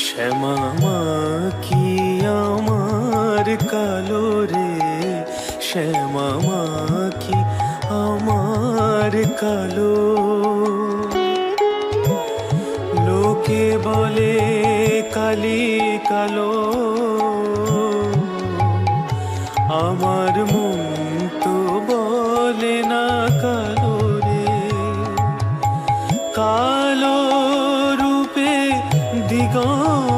শ্যামা মা কি আমার কালো রে, শ্যামা মা কি আমার কালো। লোকে বলে কালি কালো, আমার মন তো বলে না কালো রে। কালো রূপে দিগন্ত